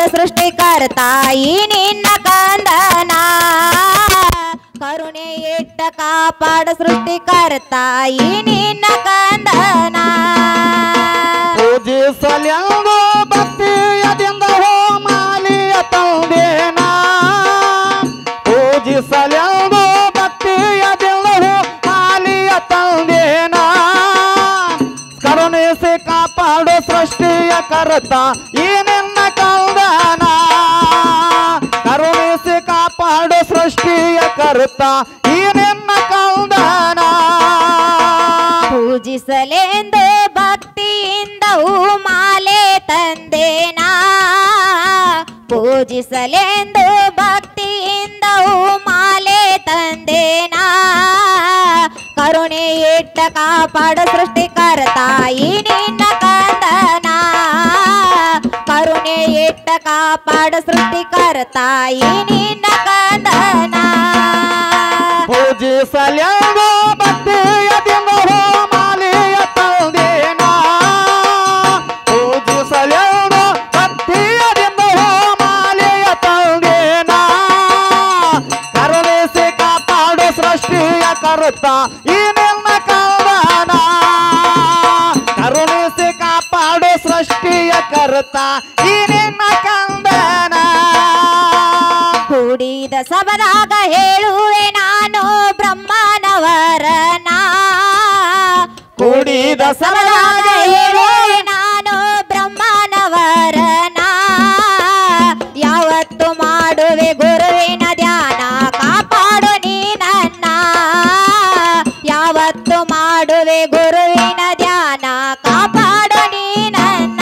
ಕಾಪಾಡ ಸೃಷ್ಟಿಕರ್ತ ಈ ನಿನ್ನ ಕಂದನ ಕರುಣೆ ಇಟ್ಟ ಕಾಪಾಡ ಸೃಷ್ಟಿಕರ್ತ ಈ ನಿನ್ನ ಕಂದನ ಪೂಜಿಸಲೆಂದು ಭಕ್ತಿಯದಿಂದ ಹೋಮಾಲಿಯ ತಂದೇನ ಪೂಜಿಸಲೆಂದು ಭಕ್ತಿಯದಿಂದ ಹೋಮಾಲಿಯ ತಂದೇನ ಕರುಣಿಸಿ ಕಾಪಾಡು ಸೃಷ್ಟಿಯ ಕರ್ತ ಈ ನಿನ್ನ ಕಂದನ ಕರುಣಿಸಿ ಕಾಪಾಡು ಸೃಷ್ಟಿಯ ಕರ್ತ ಈ ನಿನ್ನ ಕಂದನ ಪೂಜಿಸಲೆಂದು ಭಕ್ತಿಯಿಂದ ಮಾಲೆ ತಂದೇನಾ ಪೂಜಿಸಲೆಂದು ಭಕ್ತಿಯಿಂದ ಮಾಲೆ ತಂದೇನಾ ಕರುಣೆ ಇಟ್ಟ ಕಾಪಾಡ ಸೃಷ್ಟಿಕರ್ತ ಈ ನಿನ್ನ ಕಂದನ ಕರುಣೆ ಇಟ್ಟ ಕಾಪಾಡ ಸೃಷ್ಟಿಕರ್ತ ಈ ನಿನ್ನ ಕಂದನ ಪೂಜಿಸಲೆಂದು ಭಕ್ತಿಯದಿಂದ ಹೋಮಾಲಿಯ ತಂದೇನ ಪೂಜಿಸಲೆಂದು ಭಕ್ತಿಯದಿಂದ ಹೋಮಾಲಿಯ ತಂದೇನ ಕರುಣಿಸಿ ಕಾಪಾಡು ಸೃಷ್ಟಿಯ ಕರ್ತ ಈ ನಿನ್ನ ಕಂದನ ಕರುಣಿಸಿ ಕಾಪಾಡು ಸೃಷ್ಟಿಯ ಕರ್ತ ಈ ನಿನ್ನ ಕಂದನ ಕೂಡಿದ ಸಭದಾಗ ಹೇಳುವೆ ನಾನು ಬ್ರಹ್ಮನವರನ ಕೂಡಿದ ಸಭದಾಗ ಹೇಳುವೆ ನಾನು ಬ್ರಹ್ಮನವರನ ಯಾವತ್ತು ಮಾಡುವೆ ಗುರುವಿನ ಧ್ಯಾನ ಕಾಪಾಡು ನೀ ನನ್ನ ಯಾವತ್ತು ಮಾಡುವೆ ಗುರುವಿನ ಧ್ಯಾನ ಕಾಪಾಡು ನೀ ನನ್ನ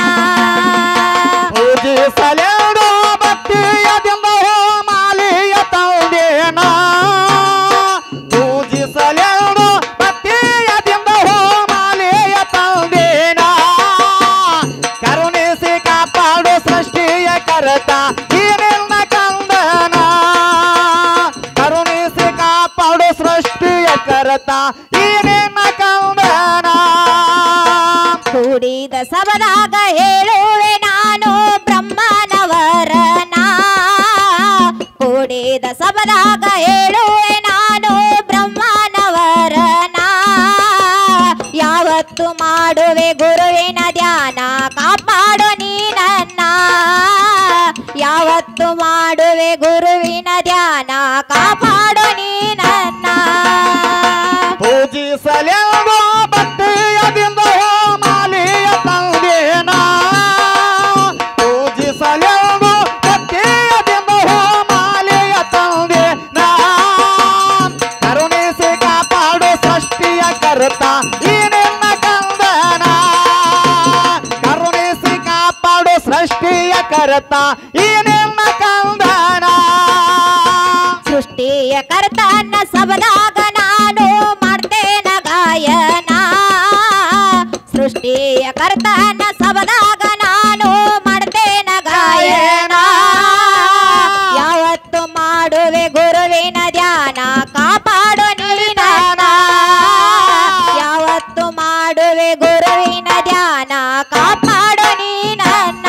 ಪೂಜಿಸಲೆಂದು ಭಕ್ತಿಯದಿಂದ ಹೋಮಾಲಿಯ ತಂದೇನ ಪೂಜಿಸಲೆಂದು ಭಕ್ತಿಯದಿಂದ ಹೋಮಾಲಿಯ ತಂದೇನ ಕರುಣಿಸಿ ಕಾಪಾಡು ಸೃಷ್ಟಿಯ ಕರ್ತ ಈ ನಿನ್ನ ಕಂದನ ಕರುಣಿಸಿ ಕಾಪಾಡು ಸೃಷ್ಟಿಯ ಕರ್ತ ಈ ನಿನ್ನ ಕಂದನ ಕೂಡಿದ ಸಭದಾಗ ಹೇಳುವೆ ನಾನು ಬ್ರಹ್ಮನವರನ ಕೂಡಿದ ಸಭದಾಗ ಹೇಳುವೆ ನಾನು ಬ್ರಹ್ಮನವರನ ಯಾವತ್ತು ಮಾಡುವೆ ಗುರುವಿನ ಧ್ಯಾನ ಕಾಪಾಡು ನೀ ನನ್ನ ಯಾವತ್ತು ಮಾಡುವೆ ಗುರುವಿನ ಧ್ಯಾನ ಕಾಪಾಡು ನೀ ನನ್ನ ಪೂಜಿಸಲೆಂದು ಭಕ್ತಿಯದಿಂದ ಹೋಮಾಲಿಯ ತಂದೇನ ಪೂಜಿಸಲೆಂದು ಭಕ್ತಿಯದಿಂದ ಹೋಮಾಲಿಯ ತಂದೇನ ಕರುಣಿಸಿ ಕಾಪಾಡು ಸೃಷ್ಟಿಯ ಕರ್ತ ಈ ನಿನ್ನ ಕಂದನ ಕರುಣಿಸಿ ಕಾಪಾಡು ಸೃಷ್ಟಿಯ ಕರ್ತ ಈ ನಿನ್ನ ಕಂದನ ಸೃಷ್ಟಿಯ ಕರ್ತನ ಸಬದಾಗ ನಾನು ಮಾಡ್ತೇನ ಗಾಯನ ಸೃಷ್ಟಿಯ ಕರ್ತನ ಸಬದಾಗ ನಾನು ಮಾಡ್ತೇನ ಗಾಯನ ಯಾವತ್ತು ಮಾಡುವೆ ಗುರುವಿನ ಧ್ಯಾನ ಕಾಪಾಡು ನೀ ನನ್ನ ಯಾವತ್ತು ಮಾಡುವೆ ಗುರುವಿನ ಧ್ಯಾನ ಕಾಪಾಡು ನೀ ನನ್ನ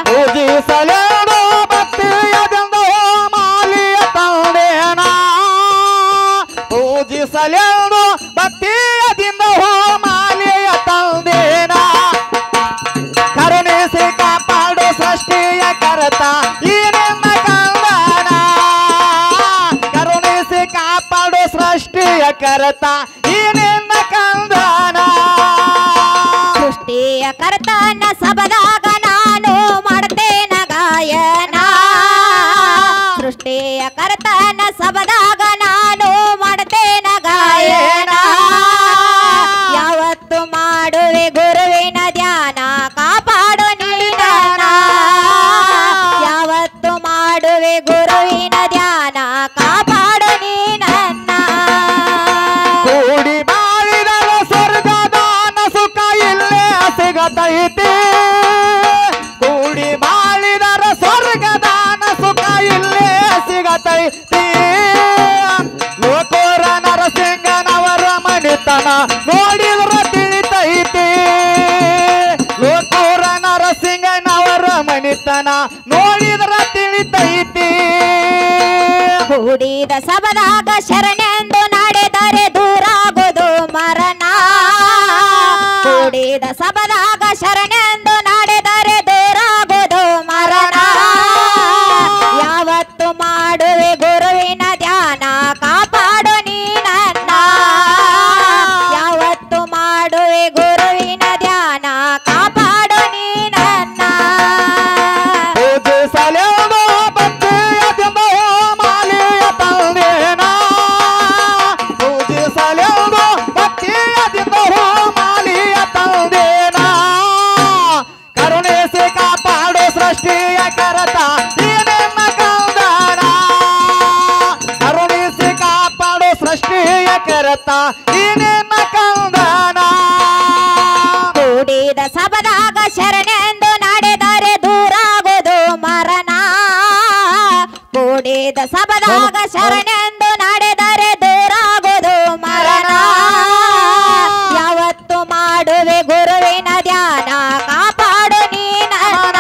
ಪೂಜಿಸಲೆಂದು ಭಕ್ತಿಯದಿಂದ ಹೋಮಾಲಿಯ ತಂದೇನ ಪೂಜಿಸಲೆಂದು ಭಕ್ತಿಯದಿಂದ ಹೋಮಾಲಿಯ ತಂದೇನ ಕರುಣಿಸಿ ಕಾಪಾಡು ಸೃಷ್ಟಿಯ ಕರ್ತ ಈ ನಿನ್ನ ಕಂದನ ಕರುಣಿಸಿ ಕಾಪಾಡು ಸೃಷ್ಟಿಯ ಕರ್ತ ಈ ನಿನ್ನ ಕಂದನ ಸೃಷ್ಟಿಯ ಕರ್ತನ ಸಬದಾಗ ನಾನು ಮಾಡ್ತೇನ ಗಾಯನ ಸೃಷ್ಟಿಯ ಕರ್ತನ ಸಬದಾಗ ನಾನು ಮಾಡ್ತೇನ ಗಾಯನ ಯಾವತ್ತು ಮಾಡುವೆ ಗುರುವಿನ ಧ್ಯಾನ ಕಾಪಾಡು ನೀ ನನ್ನ ಯಾವತ್ತು ಮಾಡುವೆ ಗುರುವಿನ ಧ್ಯಾನ ಕಾಪಾಡು ನೀ ನನ್ನ ಕೂಡಿ ಬಾಳಿದರೆ ಸ್ವರ್ಗದಾನ ಸುಖ ಇಲ್ಲೇ ಸಿಗತೈತಿ ಕೂಡಿ ಬಾಳಿದರೆ ಸ್ವರ್ಗದಾನ ಸುಖ ಇಲ್ಲೇ ಸಿಗತೈತಿ ನೋಡಿದ್ರ ತಿಳಿತೈತಿ ಕೂಡಿದ ಸಬದಾಗ ಶರಣೆಂದು ನಡೆದರೆ ದೂರಾಗುವುದು ಮರಣ ಕೂಡಿದ ಸಬದಾಗ ಶರಣೆಂದು ನಡೆದರೆ ದೂರಾಗುವುದು ಮರಣ ಯಾವತ್ತು ಮಾಡುವೆ ಗುರುವಿನ ಧ್ಯಾನ ಕಾಪಾಡು ನೀ ನನ್ನ ಯಾವತ್ತು ಮಾಡುವೆ ಗುರುವಿನ ಧ್ಯಾನ ಕಾಪಾಡು ನೀ ನನ್ನ ಪೂಜಿಸಲೆಂದು ಭಕ್ತಿಯದಿಂದ ಮಾಲೆಯ ತಂದೇನ ಪೂಜಿಸಲೆಂದು ಭಕ್ತಿಯದಿಂದ ಮಾಲೆಯ ತಂದೇನ ಕರುಣಿಸಿ ಕಾಪಾಡು ಸೃಷ್ಟಿಯ ಕರತ ಈ ನಿನ್ನ ಕಂದನ ಕರುಣಿಸಿ ಕಾಪಾಡು ಸೃಷ್ಟಿಯ ಕರತ ಈ ನಿನ್ನ ಕಂದನ ಕೂಡಿದ ಸಬದಾಗ ಶರಣೆಂದು ನಡೆದರೆ ದೂರಾಗುವುದು ಮರಣ ಕೂಡಿದ ಸಬದಾಗ ಶರಣೆಂದು ನಡೆದರೆ ದೂರಾಗುವುದು ಮರಣ ಯಾವತ್ತು ಮಾಡುವೆ ಗುರುವಿನ ಧ್ಯಾನ ಕಾಪಾಡು ನೀ ನನ್ನ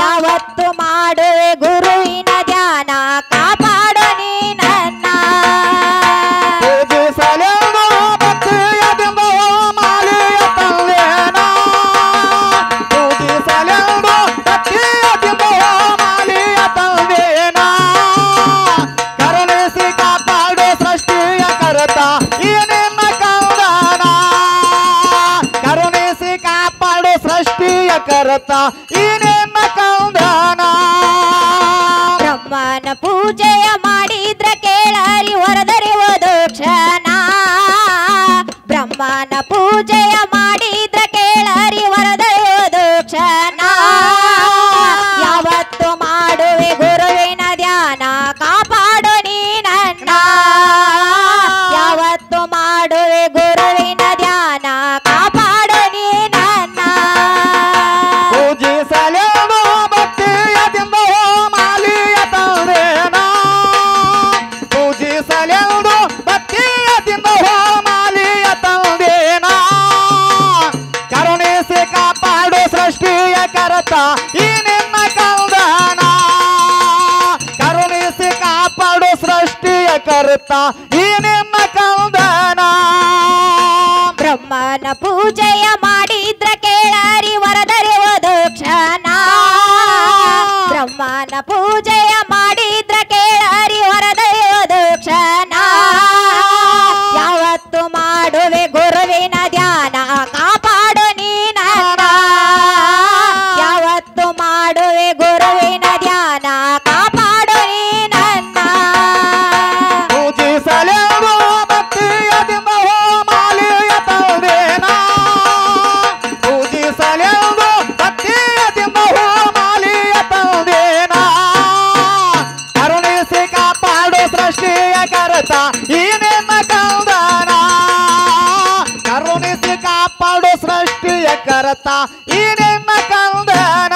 ಯಾವತ್ತು ಮಾಡುವೆ ಗುರುವಿನ ಧ್ಯಾನ ಕಾಪಾಡು ನೀ ನನ್ನ ಪೂಜಿಸಲೆಂದು ಭಕ್ತಿಯದಿಂದ ಮಾಲೆಯ ತಂದೇನ ಪೂಜಿಸಲೆಂದು ಭಕ್ತಿಯದಿಂದ ಮಾಲೆಯ ತಂದೇನ ಕರುಣಿಸಿ ಕಾಪಾಡು ಸೃಷ್ಟಿಯ ಕರತ ಈ ನಿನ್ನ ಕಂದನ ಕರುಣಿಸಿ ಕಾಪಾಡು ಸೃಷ್ಟಿಯ ಕರತ ಈ ನಿನ್ನ ಕಂದನ ಬ್ರಹ್ಮನ ಪೂಜೆಯ ಮಾಡಿದ್ರ ಕೇಳರಿ ಹೊರದರಿವುದು ಕ್ಷಣ ಬ್ರಹ್ಮನ ಪೂಜೆಯ ಮಾಡಿದ್ರ ಕೇಳರಿ ಹೊರದರಿವುದು ಕ್ಷಣ ಯಾವತ್ತು ಮಾಡುವೆ ಗುರುವಿನ ಧ್ಯಾನ ಕಾಪಾಡು ನೀ ನನ್ನ ಯಾವತ್ತು ಮಾಡುವೆ ಗುರುವಿನ ಧ್ಯಾನ ಕಾಪಾಡು ನೀ ನನ್ನ ಪೂಜಿಸಲೆಂದು ಭಕ್ತಿಯದಿಂದ ಮಾಲೆಯ ತಂದೇನ ಪೂಜಿಸಲೆಂದು ಭಕ್ತಿಯದಿಂದ ಮಾಲೆಯ ತಂದೇನ ಕರುಣಿಸಿ ಕಾಪಾಡು ಸೃಷ್ಟಿಯ ಕರತ ಈ ನಿನ್ನ ಕಂದನ ಕರುಣಿಸಿ ಕಾಪಾಡು ಸೃಷ್ಟಿಯ ಕರತ ಈ ನಿನ್ನ ಕಂದನ ಬ್ರಹ್ಮನ ಪೂಜೆಯ ಮಾಡಿದ್ರ ಕೇಳರಿ ವರದರಿವುದು ಕ್ಷಣ ಬ್ರಹ್ಮನ ಪೂಜೆಯ ಮಾಡಿದ್ರ ಕೇಳರಿ ವರದರಿವುದು ಕ್ಷಣ ಯಾವತ್ತು ಮಾಡುವೆ ಗುರುವಿನ ಧ್ಯಾನ ಕಾಪಾಡು ನೀ ನನ್ನ ಯಾವತ್ತು ಮಾಡುವೆ ಗುರುವಿನ ಧ್ಯಾನ ಕಾಪಾಡು ನೀ ನನ್ನ ಪೂಜಿಸಲೆಂದು ಭಕ್ತಿಯದಿಂದ ಮಾಲೆಯ ತಂದೇನ ಪೂಜಿಸಲೆಂದು ಭಕ್ತಿಯದಿಂದ ಮಾಲೆಯ ತಂದೇನ ಕರುಣಿಸಿ ಕಾಪಾಡು ಸೃಷ್ಟಿಯ ಕರತ ಈ ನಿನ್ನ ಕಂದನ ಕರುಣಿಸಿ ಕಾಪಾಡು ಸೃಷ್ಟಿಯ ಕರತ ಈ ನಿನ್ನ ಕಂದನ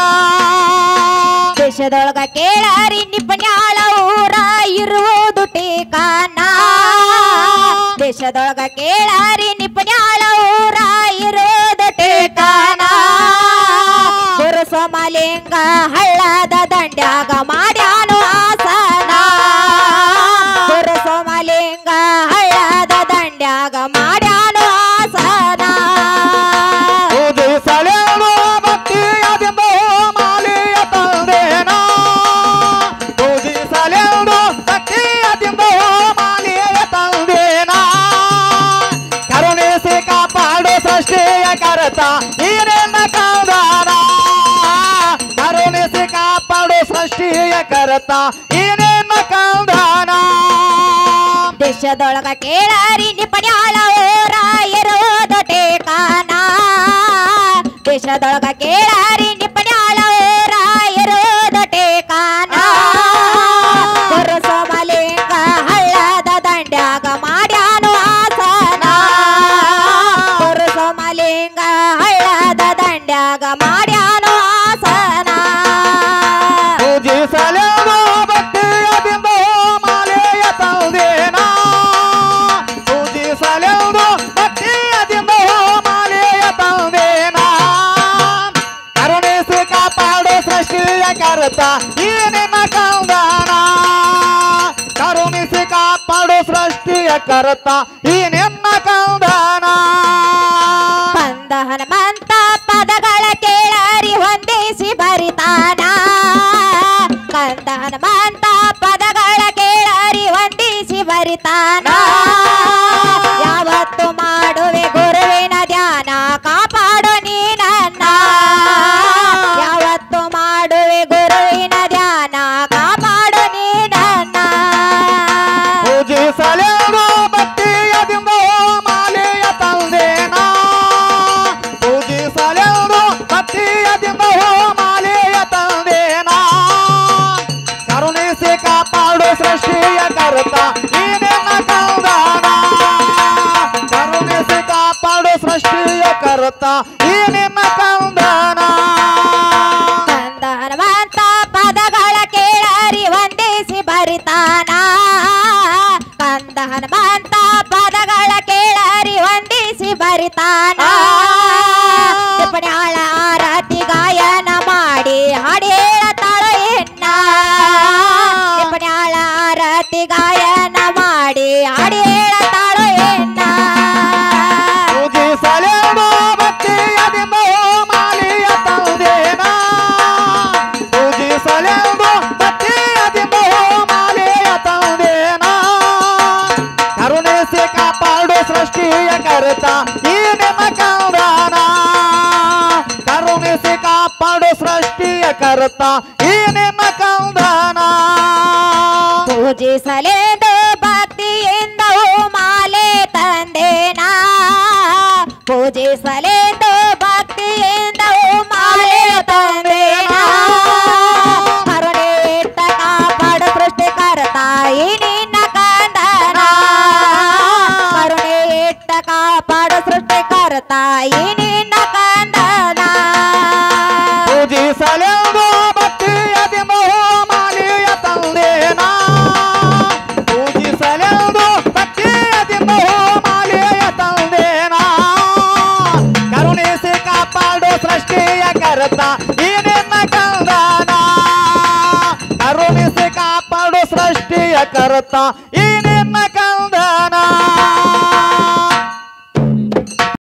ದೇಶದೊಳಗ ಕೇಳರಿ ನಿಪುಣ್ಯಾಳ ಊರ ಇರುವುದು ಟೀಕಾನ ದೇಶದೊಳಗ ಕೇಳರಿ ನಿಪುಣ್ಯಾಳ ಊರ ಇರುವುದು ಟೀಕಾನ ಗುರು ಸೋಮಲಿಂಗ ಹಳ್ಳದ ದಂಡ್ಯಾಗ ಮಾಡ್ಯಾನು ಆಸನ ಗುರು ಸೋಮಲಿಂಗ ಹಳ್ಳದ ದಂಡ್ಯಾಗ ಮಾಡ್ಯಾನು ಆಸನ ಪೂಜಿಸಲೆಂದು ಭಕ್ತಿಯದಿಂದ ಮಾಲೆಯ ತಂದೇನ ಪೂಜಿಸಲೆಂದು ಭಕ್ತಿಯದಿಂದ ಮಾಲೆಯ ತಂದೇನ ಕರುಣಿಸಿ ಕಾಪಾಡು ಸೃಷ್ಟಿಯ ಕರತ ಈ ನಿನ್ನ ಕಂದನ ಕರುಣಿಸಿ ಕಾಪಾಡು ಸೃಷ್ಟಿಯ ಕರತ ಈ ನಿನ್ನ ಕಂದನ ದೇಶದೊಳಗ ಕೇಳರಿ ನಿಪುಣ್ಯಾಳ ಊರ ಇರುವುದು ಟೇಕಾನ ದೇಶದೊಳಗ ಕೇಳರಿ ನಿಪುಣ್ಯಾಳ ಊರ ಇರುವುದು ಟೇಕಾನ ಗುರು ಸೋಮಲಿಂಗ ಹಳ್ಳದ ದಂಡ್ಯಾಗ ಮಾಡ್ಯಾನು ಆಸನ ಗುರು ಸೋಮಲಿಂಗ ಹಳ್ಳದ ದಂಡ್ಯಾಗ ಮಾಡ್ಯಾನು ಆಸನ ಪೂಜಿಸಲೆಂದು ಭಕ್ತಿಯದಿಂದ ಮಾಲೆಯ ತಂದೇನ ಪೂಜಿಸಲೆಂದು ಭಕ್ತಿಯದಿಂದ ಮಾಲೆಯ ತಂದೇನ ಕರುಣೆ ಕರ್ತ ಈ ನಿನ್ನ ಕಂದನ ಕಂದ ಹನುಮಂತ ಪದಗಳ ಕೇಳರಿ ಹೊಂದಿಸಿ ಬರಿತಾನ ಕಂದ ಹನುಮಂತ ಪದಗಳ ಕೇಳರಿ ಹೊಂದಿಸಿ ಬರಿತಾನ ಯಾವತ್ತು ಮಾಡುವೆ ಗುರುವಿನ ಧ್ಯಾನ ಕಾಪಾಡು ನೀ ನನ್ನ ಯಾವತ್ತು ಮಾಡುವೆ ಗುರುವಿನ ಧ್ಯಾನ ಕಾಪಾಡು ನೀ ನನ್ನ ಪೂಜಿಸಲೆಂದು ಭಕ್ತಿಯದಿಂದ ಮಾಲೆಯ ತಂದೇನ ಪೂಜಿಸಲೆಂದು ಭಕ್ತಿಯದಿಂದ ಮಾಲೆಯ ತಂದೇನ ಕರುಣಿಸಿ ಕಾಪಾಡು ಸೃಷ್ಟಿಯ ಕರ್ತ ಈ ನಿನ್ನ ಕಂದನ ಕರುಣಿಸಿ ಕಾಪಾಡು ಸೃಷ್ಟಿಯ ಕರ್ತ ಈ ನಿನ್ನ ಕಂದನ ಕಂದ ಹನುಮಂತ ಪದಗಳ ಕೇಳರಿ ಹೊಂದಿಸಿ ಬರಿತಾನ ಕಂದ ಹನುಮಂತ ಪದಗಳ ಕೇಳರಿ ಹೊಂದಿಸಿ ಬರಿತಾನ ಟಿಪ್ಪಣಿಯಾಳ ಆರತಿ ಗಾಯನ ಮಾಡಿ ಹಾಡಿ ಹೇಳತಾಳು ಎನ್ನ ಟಿಪ್ಪಣಿಯಾಳ ಆರತಿ ಗಾಯನ ಮಾಡಿ ಹಾಡಿ ಹೇಳತಾಳು ಎನ್ನ ಪೂಜಿಸಲೆಂದು ಭಕ್ತಿಯದಿಂದ ಮಾಲೆಯ ತಂದೇನ ಪೂಜಿಸಲೆಂದು ಭಕ್ತಿಯದಿಂದ ಮಾಲೆಯ ತಂದೇನ ಕರುಣಿಸಿ ಕಾಪಾಡು ಸೃಷ್ಟಿಯ ಕರ್ತ ಈ ನಿನ್ನ ಕಂದನ ಕರುಣಿಸಿ ಕಾಪಾಡು ಸೃಷ್ಟಿಯ ಕರ್ತ ಈ ನಿನ್ನ ಕಂದನ ಪೂಜಿಸಲೆಂದು ಭಕ್ತಿಯಿಂದ ಮಾಲೆ ತಂದೇನ ಪೂಜಿಸಲೆಂದು ಭಕ್ತಿಯಿಂದ ಮಾಲೆ ತಂದೇನ ಕರುಣೆ ಇಟ್ಟ ಕಾಪಾಡು ಸೃಷ್ಟಿಕರ್ತ ಈ ನಿನ್ನ ಕಂದನ ಕರುಣೆ ಇಟ್ಟ ಕಾಪಾಡು ಸೃಷ್ಟಿಕರ್ತ ಈ ನಿನ್ನ ಕಂದನ ಪೂಜಿಸಲೆಂದು ಭಕ್ತಿಯದಿಂದ ಮಾಲೆಯ ತಂದೇನ ಪೂಜಿಸಲೆಂದು ಭಕ್ತಿಯದಿಂದ ಮಾಲೆಯ ತಂದೇನ ಕರುಣಿಸಿ ಕಾಪಾಡು ಸೃಷ್ಟಿಯ ಕರ್ತ ಈ ನಿನ್ನ ಕಂದನ ಕರುಣಿಸಿ ಕಾಪಾಡು ಸೃಷ್ಟಿಯ ಕರ್ತ ಈ